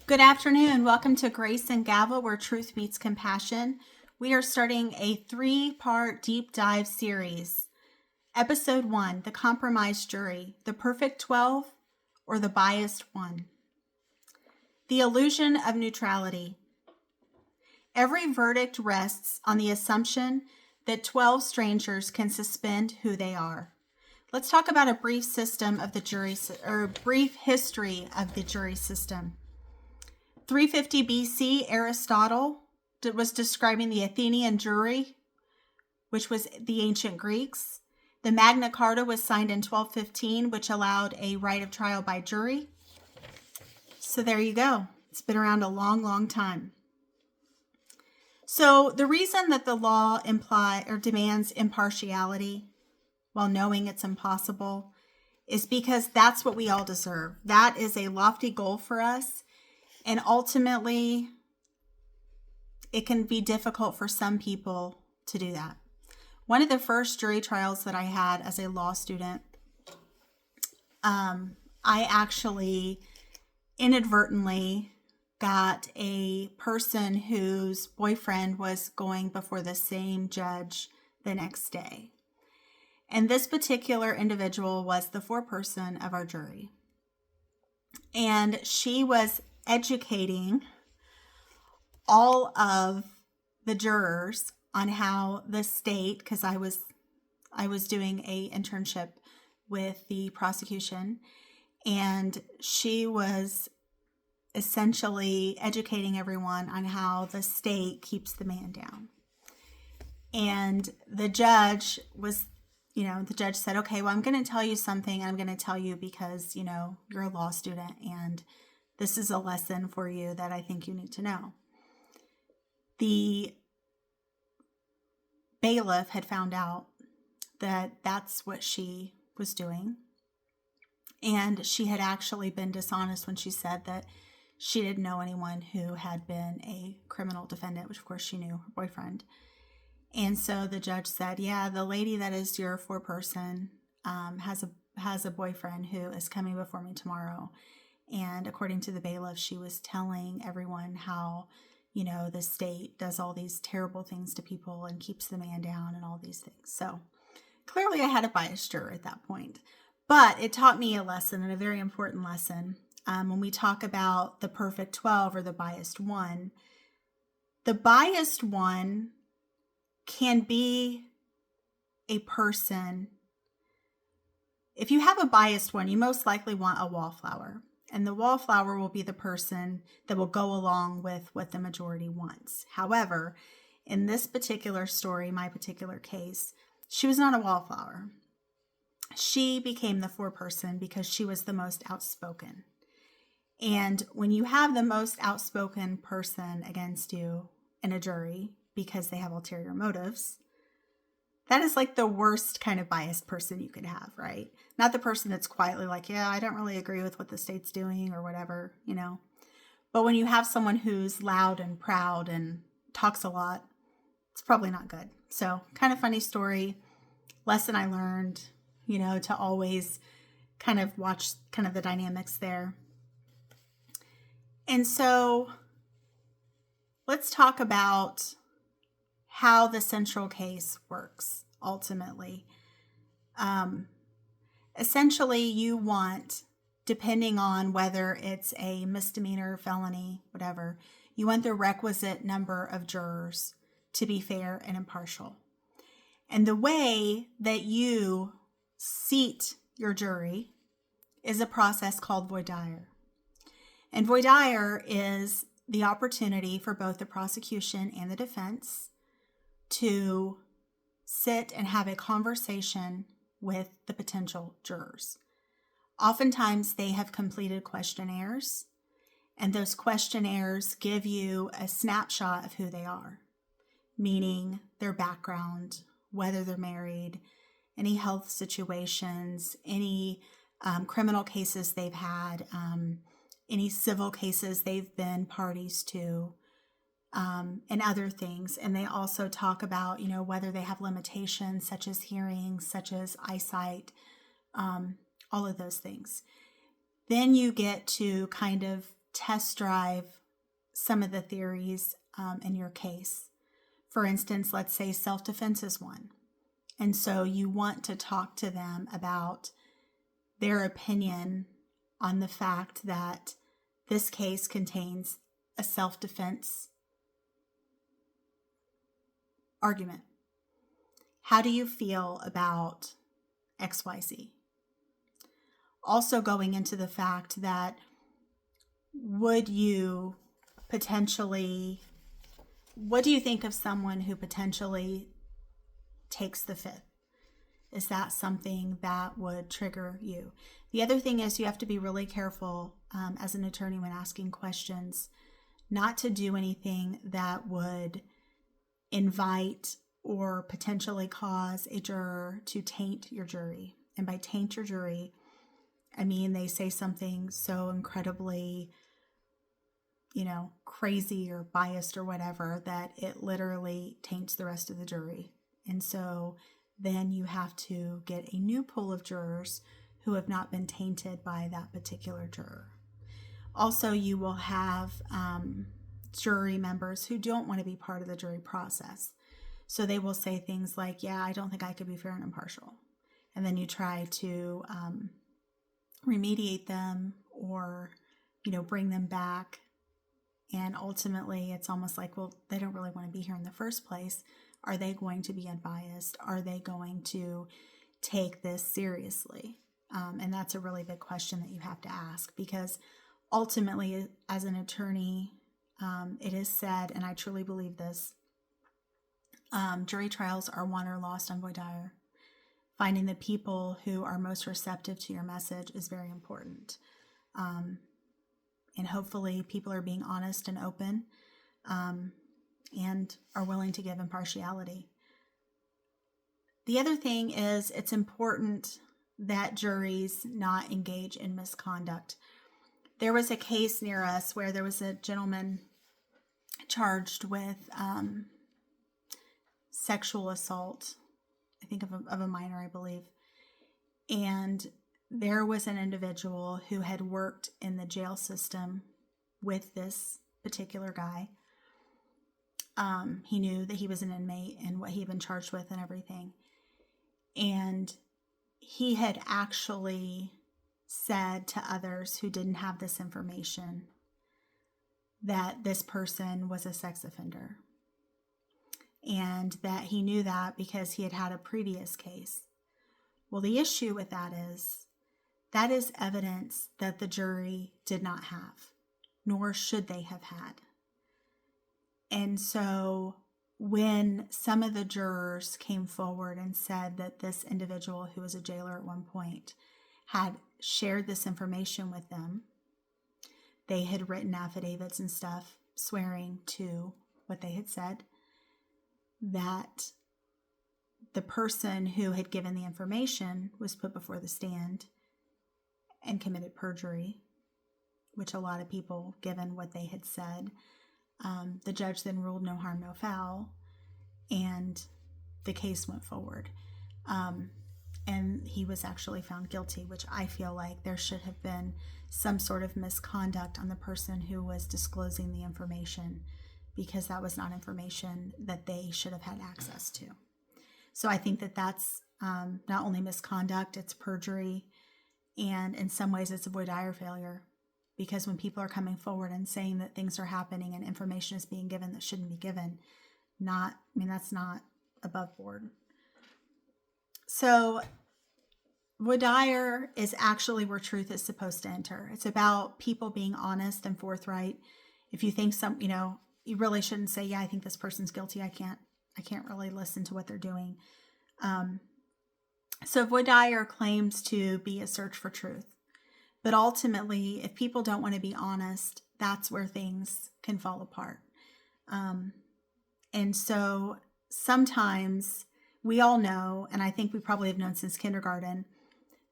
Good afternoon. Welcome to Grace and Gavel, where truth meets compassion. We are starting a 3-part deep dive series. Episode 1, The Compromised Jury, The Perfect 12, or The Biased One. The Illusion of Neutrality. Every verdict rests on the assumption that 12 strangers can suspend who they are. Let's talk about a brief system of the jury, or brief history of the jury system. 350 BC, Aristotle was describing the Athenian jury, which was the ancient Greeks. The Magna Carta was signed in 1215, which allowed a right of trial by jury. So there you go. It's been around a long, long time. So the reason that the law demands impartiality while knowing it's impossible is because that's what we all deserve. That is a lofty goal for us. And ultimately, it can be difficult for some people to do that. One of the first jury trials that I had as a law student, I actually inadvertently got a person whose boyfriend was going before the same judge the next day. And this particular individual was the foreperson of our jury. And she was educating all of the jurors on how the state, because I was doing a internship with the prosecution, and she was essentially educating everyone on how the state keeps the man down. And the judge said, okay, well, I'm going to tell you something. I'm going to tell you because, you're a law student and this is a lesson for you that I think you need to know. The bailiff had found out that that's what she was doing. And she had actually been dishonest when she said that she didn't know anyone who had been a criminal defendant, which of course she knew, her boyfriend. And so the judge said, yeah, the lady that is your foreperson has a boyfriend who is coming before me tomorrow. And according to the bailiff, she was telling everyone how, the state does all these terrible things to people and keeps the man down and all these things. So clearly I had a biased juror at that point. But it taught me a lesson, and a very important lesson. When we talk about the perfect 12 or the biased one, the biased one can be a person. If you have a biased one, you most likely want a wallflower. And the wallflower will be the person that will go along with what the majority wants. However, in this particular story, my particular case, she was not a wallflower. She became the foreperson because she was the most outspoken. And when you have the most outspoken person against you in a jury because they have ulterior motives, that is like the worst kind of biased person you could have, right? Not the person that's quietly like, yeah, I don't really agree with what the state's doing or whatever, But when you have someone who's loud and proud and talks a lot, it's probably not good. So kind of funny story, lesson I learned, to always kind of watch kind of the dynamics there. And so let's talk about how the central case works ultimately. Essentially, you want, depending on whether it's a misdemeanor, felony, whatever, you want the requisite number of jurors to be fair and impartial. And the way that you seat your jury is a process called voir dire. And voir dire is the opportunity for both the prosecution and the defense to sit and have a conversation with the potential jurors. Oftentimes they have completed questionnaires, and those questionnaires give you a snapshot of who they are, meaning their background, whether they're married, any health situations, any criminal cases they've had, any civil cases they've been parties to, and other things. And they also talk about, whether they have limitations such as hearing, such as eyesight, all of those things. Then you get to kind of test drive some of the theories in your case. For instance, let's say self-defense is one. And so you want to talk to them about their opinion on the fact that this case contains a self-defense argument. How do you feel about XYZ? Also going into the fact that what do you think of someone who potentially takes the fifth? Is that something that would trigger you? The other thing is you have to be really careful as an attorney when asking questions, not to do anything that would invite or potentially cause a juror to taint your jury. And by taint your jury, I mean they say something so incredibly, crazy or biased or whatever that it literally taints the rest of the jury. And so then you have to get a new pool of jurors who have not been tainted by that particular juror. Also, you will have jury members who don't want to be part of the jury process. So they will say things like, yeah, I don't think I could be fair and impartial. And then you try to remediate them or, bring them back. And ultimately, it's almost like, well, they don't really want to be here in the first place. Are they going to be unbiased? Are they going to take this seriously? And that's a really big question that you have to ask, because ultimately, as an attorney, it is said, and I truly believe this, jury trials are won or lost on voir dire. Finding the people who are most receptive to your message is very important. And hopefully people are being honest and open and are willing to give impartiality. The other thing is it's important that juries not engage in misconduct. There was a case near us where there was a gentleman charged with sexual assault, I think of a minor, I believe. And there was an individual who had worked in the jail system with this particular guy. He knew that he was an inmate and what he had been charged with and everything. And he had actually said to others who didn't have this information that this person was a sex offender. And that he knew that because he had had a previous case. Well, the issue with that is evidence that the jury did not have, nor should they have had. And so when some of the jurors came forward and said that this individual, who was a jailer at one point, had shared this information with them, they had written affidavits and stuff swearing to what they had said, that the person who had given the information was put before the stand and committed perjury, which a lot of people, given what they had said, the judge then ruled no harm, no foul, and the case went forward. And he was actually found guilty, which I feel like there should have been some sort of misconduct on the person who was disclosing the information, because that was not information that they should have had access to. So I think that that's not only misconduct, it's perjury, and in some ways it's a voir dire failure, because when people are coming forward and saying that things are happening and information is being given that shouldn't be given, that's not above board. So voir dire is actually where truth is supposed to enter. It's about people being honest and forthright. If you think you really shouldn't say, yeah, I think this person's guilty. I can't really listen to what they're doing. So voir dire claims to be a search for truth. But ultimately, if people don't want to be honest, that's where things can fall apart. And so sometimes we all know, and I think we probably have known since kindergarten,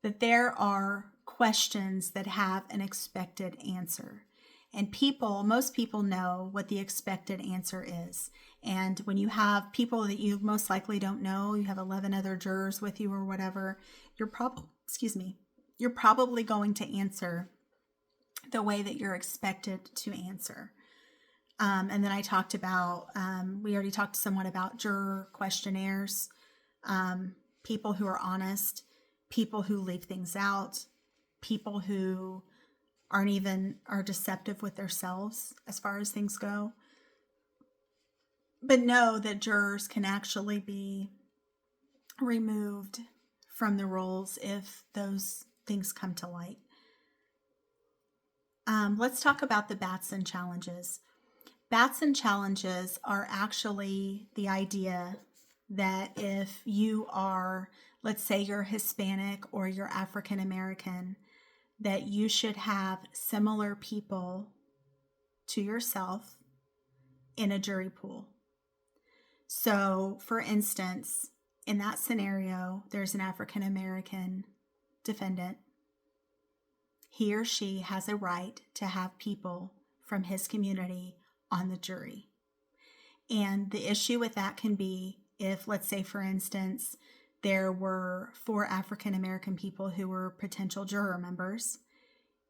that there are questions that have an expected answer. And most people know what the expected answer is. And when you have people that you most likely don't know, you have 11 other jurors with you or whatever, you're probably going to answer the way that you're expected to answer. And then I talked about, we already talked somewhat about juror questionnaires, people who are honest, people who leave things out, people who are deceptive with themselves as far as things go. But know that jurors can actually be removed from the rolls if those things come to light. Let's talk about the Batson challenges. Batson challenges are actually the idea that if you are, let's say you're Hispanic or you're African American, that you should have similar people to yourself in a jury pool. So, for instance, in that scenario, there's an African American defendant. He or she has a right to have people from his community on the jury. And the issue with that can be if, let's say, for instance, there were 4 African American people who were potential juror members,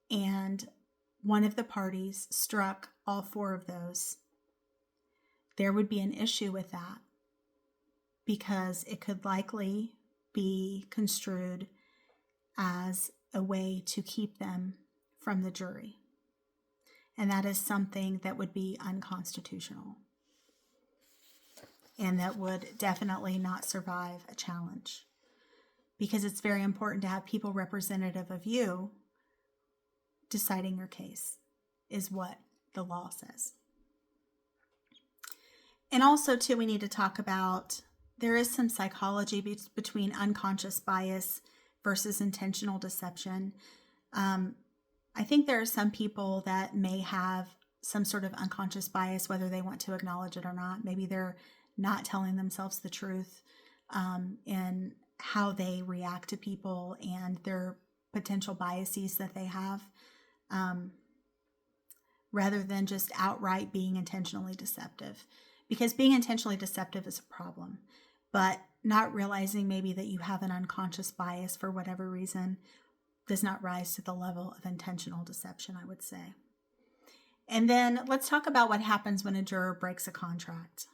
and one of the parties struck all 4 of those. There would be an issue with that because it could likely be construed as a way to keep them from the jury. And that is something that would be unconstitutional and that would definitely not survive a challenge, because it's very important to have people representative of you deciding your case, is what the law says. And also, too, we need to talk about, there is some psychology between unconscious bias versus intentional deception. I think there are some people that may have some sort of unconscious bias, whether they want to acknowledge it or not. Maybe they're not telling themselves the truth in how they react to people and their potential biases that they have, rather than just outright being intentionally deceptive. Because being intentionally deceptive is a problem, but not realizing maybe that you have an unconscious bias for whatever reason does not rise to the level of intentional deception, I would say. And then let's talk about what happens when a juror breaks the contract,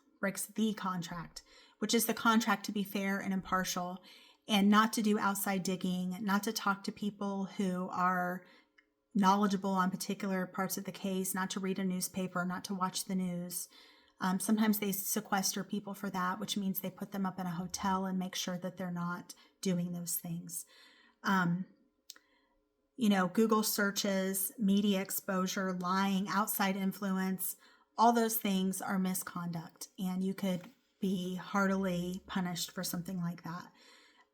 which is the contract to be fair and impartial and not to do outside digging, not to talk to people who are knowledgeable on particular parts of the case, not to read a newspaper, not to watch the news. Sometimes they sequester people for that, which means they put them up in a hotel and make sure that they're not doing those things. Google searches, media exposure, lying, outside influence, all those things are misconduct, and you could be heartily punished for something like that.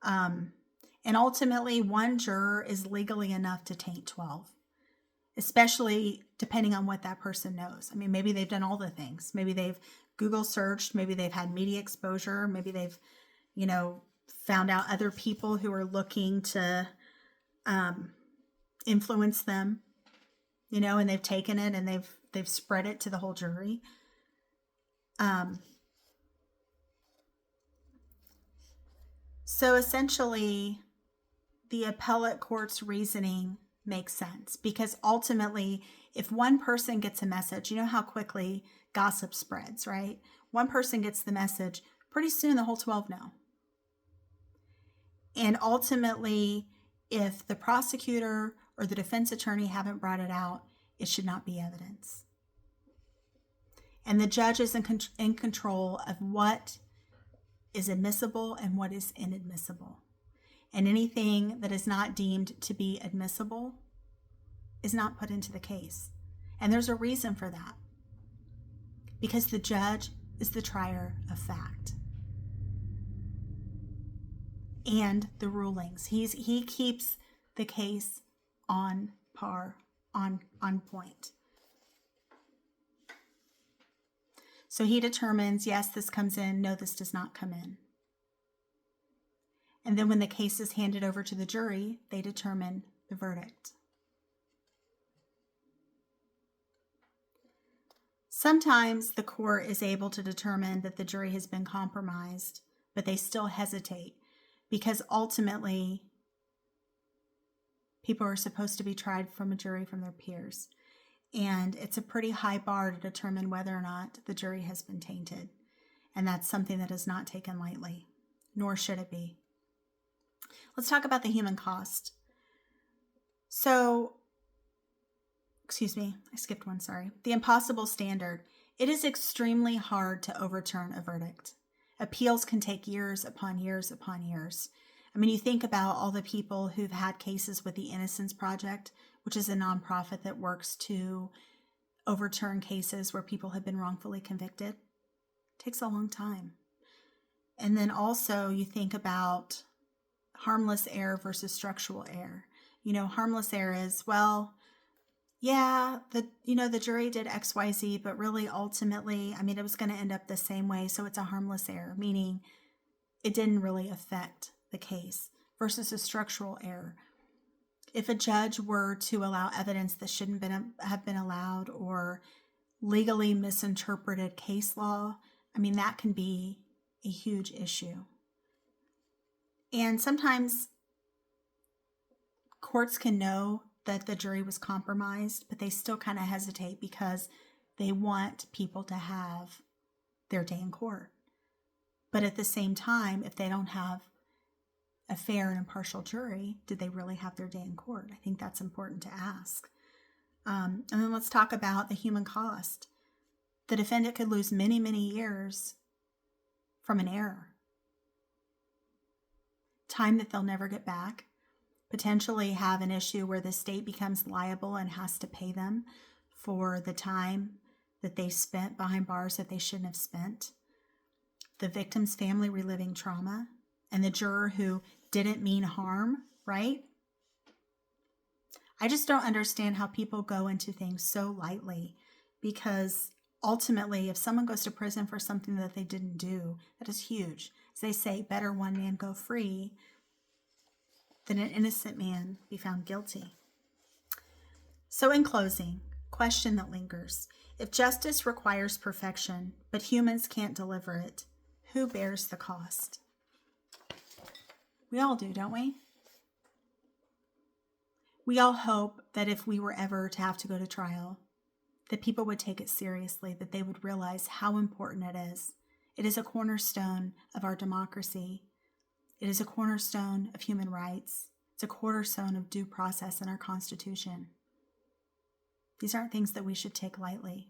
And ultimately, one juror is legally enough to taint 12, especially depending on what that person knows. I mean, maybe they've done all the things. Maybe they've Google searched, maybe they've had media exposure, maybe they've, found out other people who are looking to influence them, and they've taken it and they've spread it to the whole jury. So essentially, the appellate court's reasoning makes sense, because ultimately, if one person gets a message, you know how quickly gossip spreads, right? One person gets the message, pretty soon the whole 12 know. And ultimately, if the prosecutor or the defense attorney haven't brought it out, it should not be evidence. And the judge is in control of what is admissible and what is inadmissible. And anything that is not deemed to be admissible is not put into the case. And there's a reason for that. Because the judge is the trier of fact. And the rulings. He keeps the case on par, on point. So he determines, yes, this comes in, no, this does not come in. And then when the case is handed over to the jury, they determine the verdict. Sometimes the court is able to determine that the jury has been compromised, but they still hesitate because ultimately People are supposed to be tried from a jury from their peers. And it's a pretty high bar to determine whether or not the jury has been tainted. And that's something that is not taken lightly, nor should it be. Let's talk about the human cost. So, I skipped one, sorry. The impossible standard. It is extremely hard to overturn a verdict. Appeals can take years upon years upon years. I mean, you think about all the people who've had cases with the Innocence Project, which is a nonprofit that works to overturn cases where people have been wrongfully convicted. It takes a long time. And then also you think about harmless error versus structural error. Harmless error is, well, yeah, the jury did XYZ, but really ultimately, it was going to end up the same way. So it's a harmless error, meaning it didn't really affect the case, versus a structural error. If a judge were to allow evidence that shouldn't have been allowed, or legally misinterpreted case law, that can be a huge issue. And sometimes courts can know that the jury was compromised, but they still kind of hesitate because they want people to have their day in court. But at the same time, if they don't have a fair and impartial jury, did they really have their day in court? I think that's important to ask. And then let's talk about the human cost. The defendant could lose many, many years from an error. Time that they'll never get back. Potentially have an issue where the state becomes liable and has to pay them for the time that they spent behind bars that they shouldn't have spent. The victim's family reliving trauma, and the juror who didn't mean harm, right? I just don't understand how people go into things so lightly, because ultimately, if someone goes to prison for something that they didn't do, that is huge. As they say, better one man go free than an innocent man be found guilty. So in closing, question that lingers. If justice requires perfection, but humans can't deliver it, who bears the cost? We all do, don't we? We all hope that if we were ever to have to go to trial, that people would take it seriously, that they would realize how important it is. It is a cornerstone of our democracy. It is a cornerstone of human rights. It's a cornerstone of due process in our Constitution. These aren't things that we should take lightly.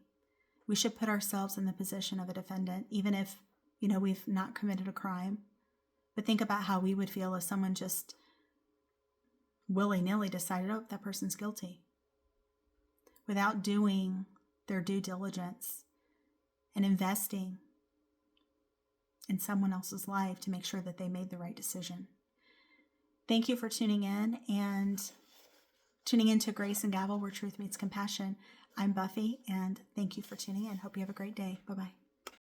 We should put ourselves in the position of a defendant, even if, we've not committed a crime. But think about how we would feel if someone just willy-nilly decided, oh, that person's guilty, without doing their due diligence and investing in someone else's life to make sure that they made the right decision. Thank you for tuning in to Grace and Gavel, where truth meets compassion. I'm Buffy, and thank you for tuning in. Hope you have a great day. Bye-bye.